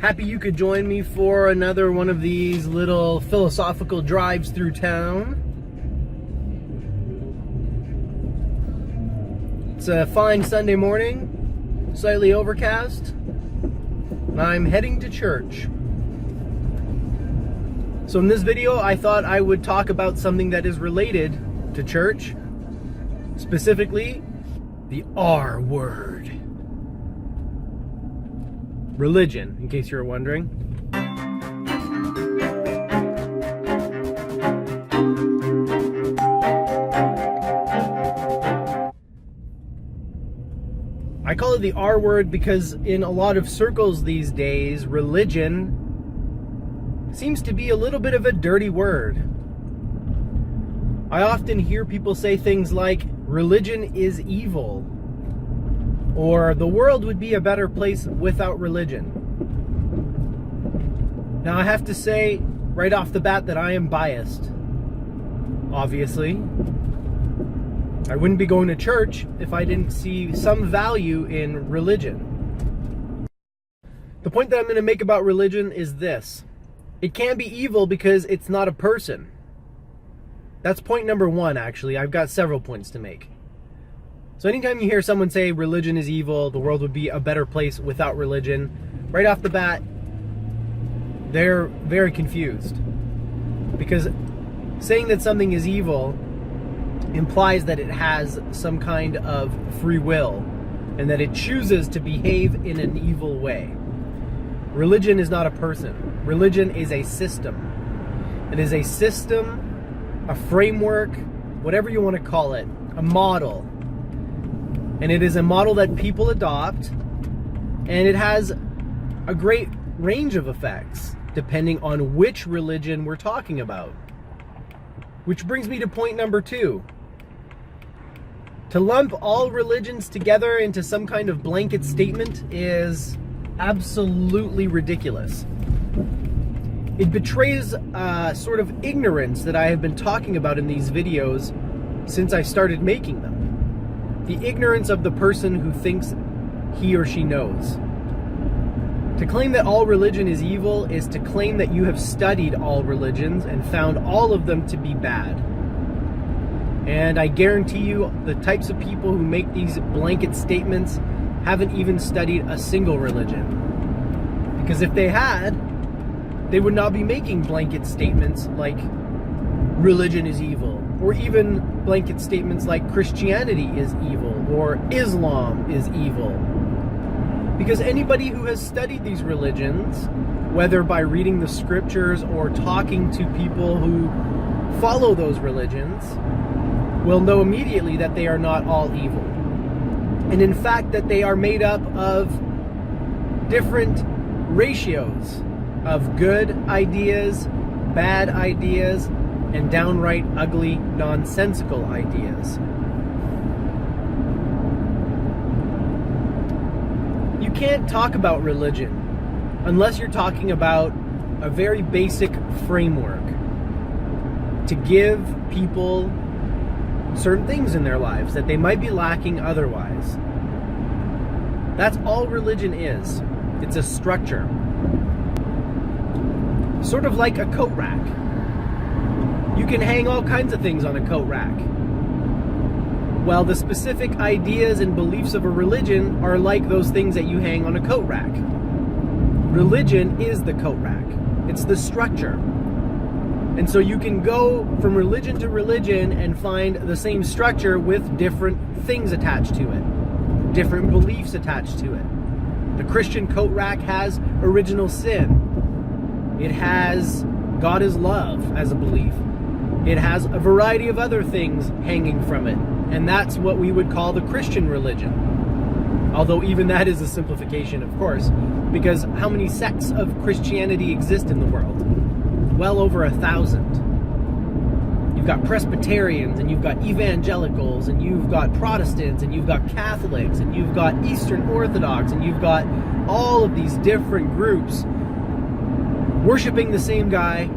Happy you could join me for another one of these little philosophical drives through town. It's a fine Sunday morning, slightly overcast, and I'm heading to church. So in this video, I thought I would talk about something that is related to church, specifically the R word. Religion, in case you're wondering. I call it the R word because in a lot of circles these days, religion seems to be a little bit of a dirty word. I often hear people say things like, religion is evil, or the world would be a better place without religion. Now I have to say right off the bat that I am biased. Obviously. I wouldn't be going to church if I didn't see some value in religion. The point that I'm going to make about religion is this. It can be evil because it's not a person. That's point number one, actually. I've got several points to make. So anytime you hear someone say religion is evil, the world would be a better place without religion, right off the bat, they're very confused. Because saying that something is evil implies that it has some kind of free will and that it chooses to behave in an evil way. Religion is not a person. Religion is a system. It is a system, a framework, whatever you want to call it, a model. And it is a model that people adopt, and it has a great range of effects depending on which religion we're talking about. Which brings me to point number two. To lump all religions together into some kind of blanket statement is absolutely ridiculous. It betrays a sort of ignorance that I have been talking about in these videos since I started making them. The ignorance of the person who thinks he or she knows. To claim that all religion is evil is to claim that you have studied all religions and found all of them to be bad. And I guarantee you, the types of people who make these blanket statements haven't even studied a single religion. Because if they had, they would not be making blanket statements like religion is evil, or even blanket statements like Christianity is evil or Islam is evil. Because anybody who has studied these religions, whether by reading the scriptures or talking to people who follow those religions, will know immediately that they are not all evil. And in fact, that they are made up of different ratios of good ideas, bad ideas, and downright ugly, nonsensical ideas. You can't talk about religion unless you're talking about a very basic framework to give people certain things in their lives that they might be lacking otherwise. That's all religion is. It's a structure. Sort of like a coat rack. You can hang all kinds of things on a coat rack. Well, the specific ideas and beliefs of a religion are like those things that you hang on a coat rack. Religion is the coat rack. It's the structure. And so you can go from religion to religion and find the same structure with different things attached to it, different beliefs attached to it. The Christian coat rack has original sin. It has God is love as a belief. It has a variety of other things hanging from it, and that's what we would call the Christian religion. Although even that is a simplification, of course, because how many sects of Christianity exist in the world? Well over 1,000. You've got Presbyterians, and you've got evangelicals, and you've got Protestants, and you've got Catholics, and you've got Eastern Orthodox, and you've got all of these different groups worshiping the same guy,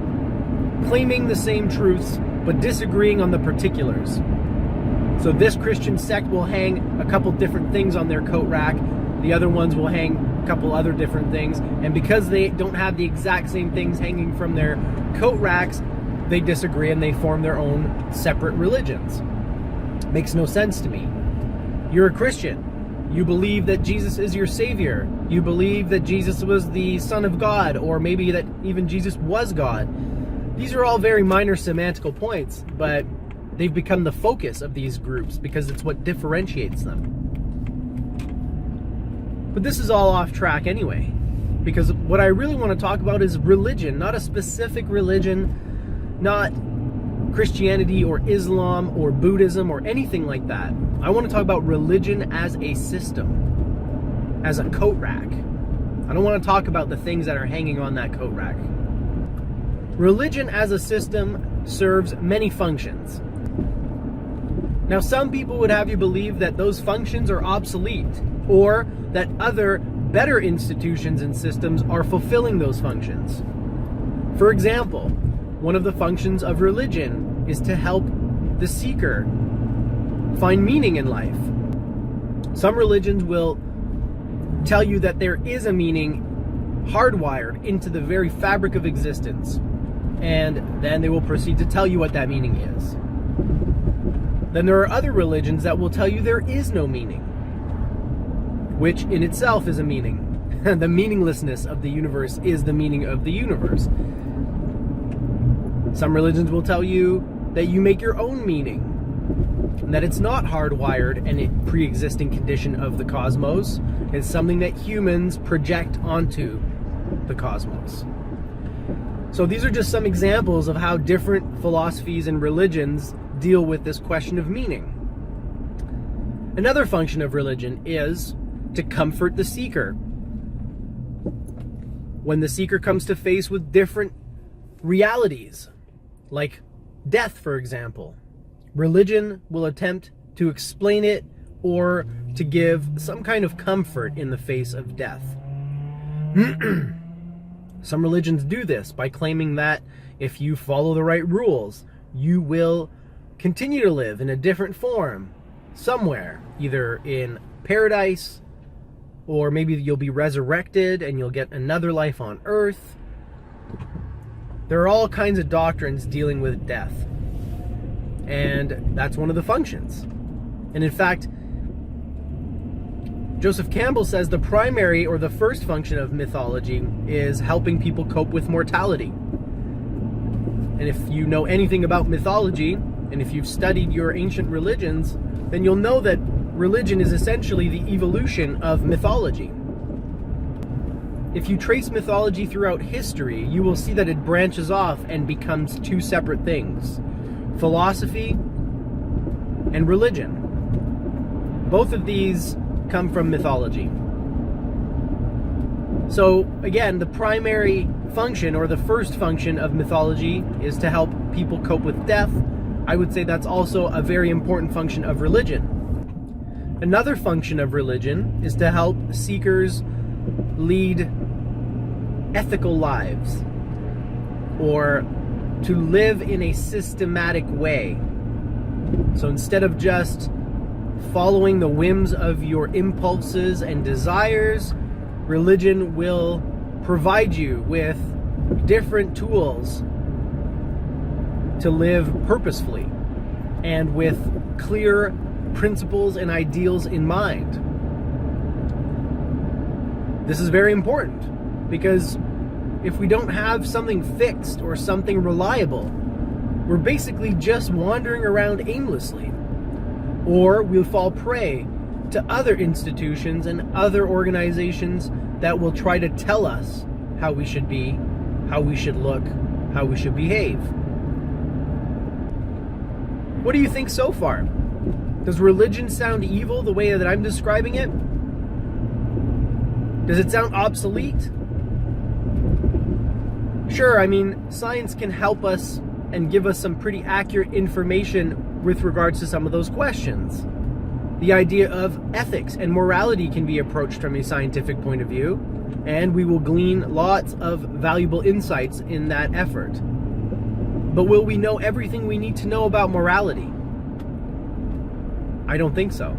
claiming the same truths, but disagreeing on the particulars. So this Christian sect will hang a couple different things on their coat rack, The other ones will hang a couple other different things. And because they don't have the exact same things hanging from their coat racks, they disagree and they form their own separate religions. Makes no sense to me. You're a Christian. You believe that Jesus is your Savior. You believe that Jesus was the Son of God, or maybe that even Jesus was God. These are all very minor semantical points, but they've become the focus of these groups because it's what differentiates them. But this is all off track anyway, because what I really want to talk about is religion, not a specific religion, not Christianity or Islam or Buddhism or anything like that. I want to talk about religion as a system, as a coat rack. I don't want to talk about the things that are hanging on that coat rack. Religion as a system serves many functions. Now, some people would have you believe that those functions are obsolete, or that other better institutions and systems are fulfilling those functions. For example, one of the functions of religion is to help the seeker find meaning in life. Some religions will tell you that there is a meaning hardwired into the very fabric of existence, and then they will proceed to tell you what that meaning is. Then there are other religions that will tell you there is no meaning, which in itself is a meaning. The meaninglessness of the universe is the meaning of the universe. Some religions will tell you that you make your own meaning, and that it's not hardwired and a pre-existing condition of the cosmos. It's something that humans project onto the cosmos. So these are just some examples of how different philosophies and religions deal with this question of meaning. Another function of religion is to comfort the seeker. When the seeker comes to face with different realities, like death, for example, religion will attempt to explain it or to give some kind of comfort in the face of death. Some religions do this by claiming that if you follow the right rules, you will continue to live in a different form somewhere, either in paradise, or maybe you'll be resurrected and you'll get another life on earth. There are all kinds of doctrines dealing with death, and that's one of the functions. And in fact, Joseph Campbell says the primary or the first function of mythology is helping people cope with mortality. And if you know anything about mythology, and if you've studied your ancient religions, then you'll know that religion is essentially the evolution of mythology. If you trace mythology throughout history, you will see that it branches off and becomes two separate things: philosophy and religion. Both of these come from mythology. So again, the primary function, or the first function of mythology, is to help people cope with death. I would say that's also a very important function of religion. Another function of religion is to help seekers lead ethical lives, or to live in a systematic way. So instead of just following the whims of your impulses and desires, religion will provide you with different tools to live purposefully and with clear principles and ideals in mind. This is very important, because if we don't have something fixed or something reliable, we're basically just wandering around aimlessly. Or we'll fall prey to other institutions and other organizations that will try to tell us how we should be, how we should look, how we should behave. What do you think so far? Does religion sound evil the way that I'm describing it? Does it sound obsolete? Sure, I mean, science can help us and give us some pretty accurate information with regards to some of those questions. The idea of ethics and morality can be approached from a scientific point of view, and we will glean lots of valuable insights in that effort. But will we know everything we need to know about morality? I don't think so.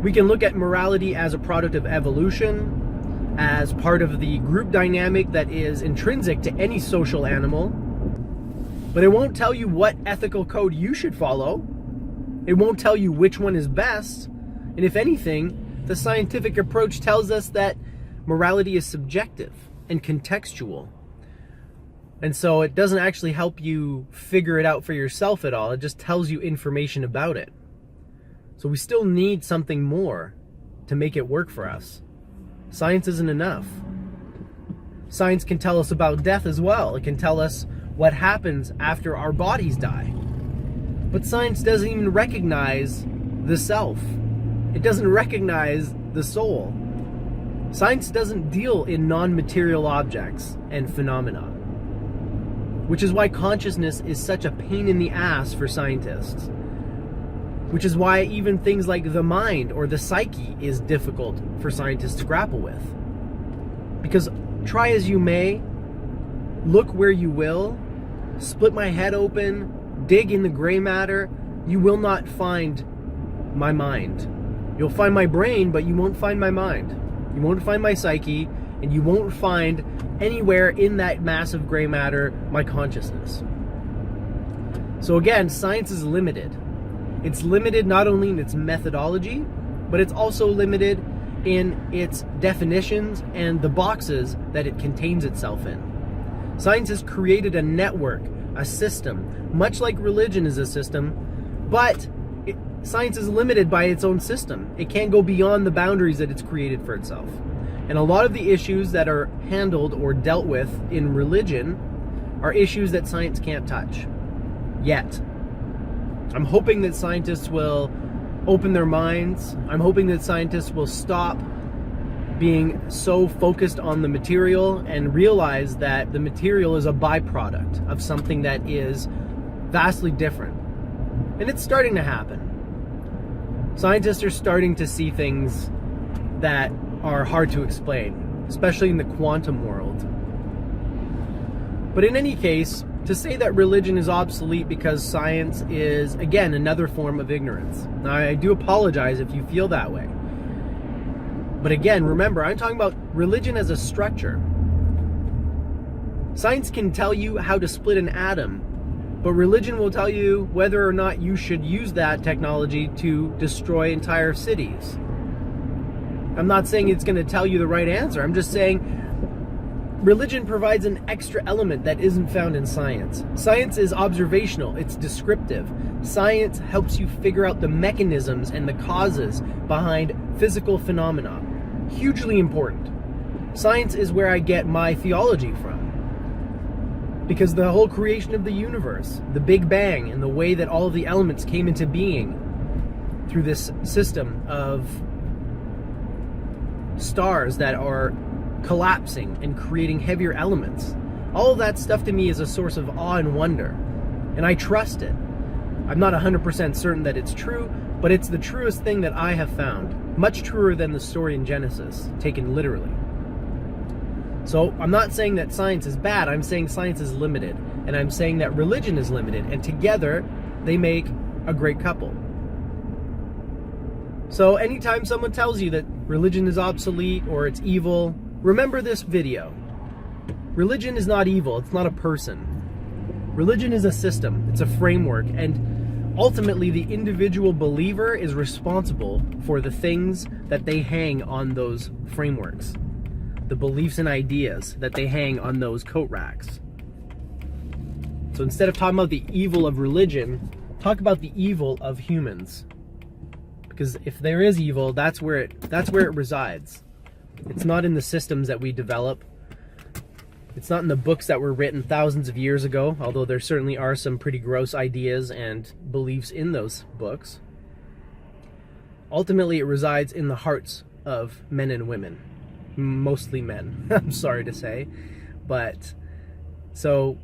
We can look at morality as a product of evolution, as part of the group dynamic that is intrinsic to any social animal, but it won't tell you what ethical code you should follow. It won't tell you which one is best. And if anything, the scientific approach tells us that morality is subjective and contextual. And so it doesn't actually help you figure it out for yourself at all. It just tells you information about it. So we still need something more to make it work for us. Science isn't enough. Science can tell us about death as well. It can tell us what happens after our bodies die. But science doesn't even recognize the self. It doesn't recognize the soul. Science doesn't deal in non-material objects and phenomena, which is why consciousness is such a pain in the ass for scientists. Which is why even things like the mind or the psyche is difficult for scientists to grapple with. Because try as you may, look where you will, split my head open, dig in the gray matter, you will not find my mind. You'll find my brain, but you won't find my mind. You won't find my psyche, and you won't find anywhere in that massive gray matter my consciousness. So again, science is limited. It's limited not only in its methodology, but it's also limited in its definitions and the boxes that it contains itself in. Science has created a network, a system, much like religion is a system, but science is limited by its own system. It can't go beyond the boundaries that it's created for itself. And a lot of the issues that are handled or dealt with in religion are issues that science can't touch. Yet. I'm hoping that scientists will open their minds. I'm hoping that scientists will stop being so focused on the material and realize that the material is a byproduct of something that is vastly different. And it's starting to happen. Scientists are starting to see things that are hard to explain, especially in the quantum world. But in any case, to say that religion is obsolete because science is, again, another form of ignorance. Now, I do apologize if you feel that way. But again, remember, I'm talking about religion as a structure. Science can tell you how to split an atom, but religion will tell you whether or not you should use that technology to destroy entire cities. I'm not saying it's going to tell you the right answer. I'm just saying religion provides an extra element that isn't found in science. Science is observational, it's descriptive. Science helps you figure out the mechanisms and the causes behind physical phenomena. Hugely important. Science is where I get my theology from. Because the whole creation of the universe, the Big Bang, and the way that all of the elements came into being through this system of stars that are collapsing and creating heavier elements. All of that stuff to me is a source of awe and wonder, and I trust it. I'm not 100% certain that it's true, but it's the truest thing that I have found. Much truer than the story in Genesis, taken literally. So I'm not saying that science is bad, I'm saying science is limited, and I'm saying that religion is limited, and together they make a great couple. So anytime someone tells you that religion is obsolete or it's evil, remember this video. Religion is not evil, it's not a person. Religion is a system, it's a framework, and ultimately the individual believer is responsible for the things that they hang on those frameworks. The beliefs and ideas that they hang on those coat racks. So instead of talking about the evil of religion, talk about the evil of humans. Because if there is evil, that's where it resides. It's not in the systems that we develop. It's not in the books that were written thousands of years ago, although there certainly are some pretty gross ideas and beliefs in those books. Ultimately, it resides in the hearts of men and women. Mostly men, I'm sorry to say. But, so,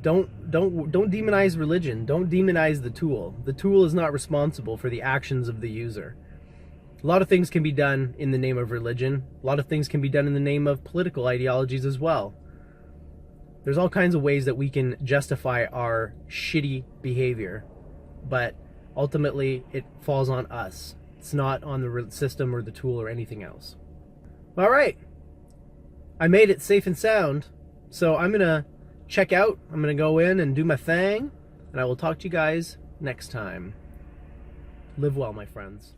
don't demonize religion. Don't demonize the tool. The tool is not responsible for the actions of the user. A lot of things can be done in the name of religion. A lot of things can be done in the name of political ideologies as well. There's all kinds of ways that we can justify our shitty behavior, but ultimately it falls on us. It's not on the system or the tool or anything else. All right. I made it safe and sound. So I'm going to check out. I'm going to go in and do my thing. And I will talk to you guys next time. Live well, my friends.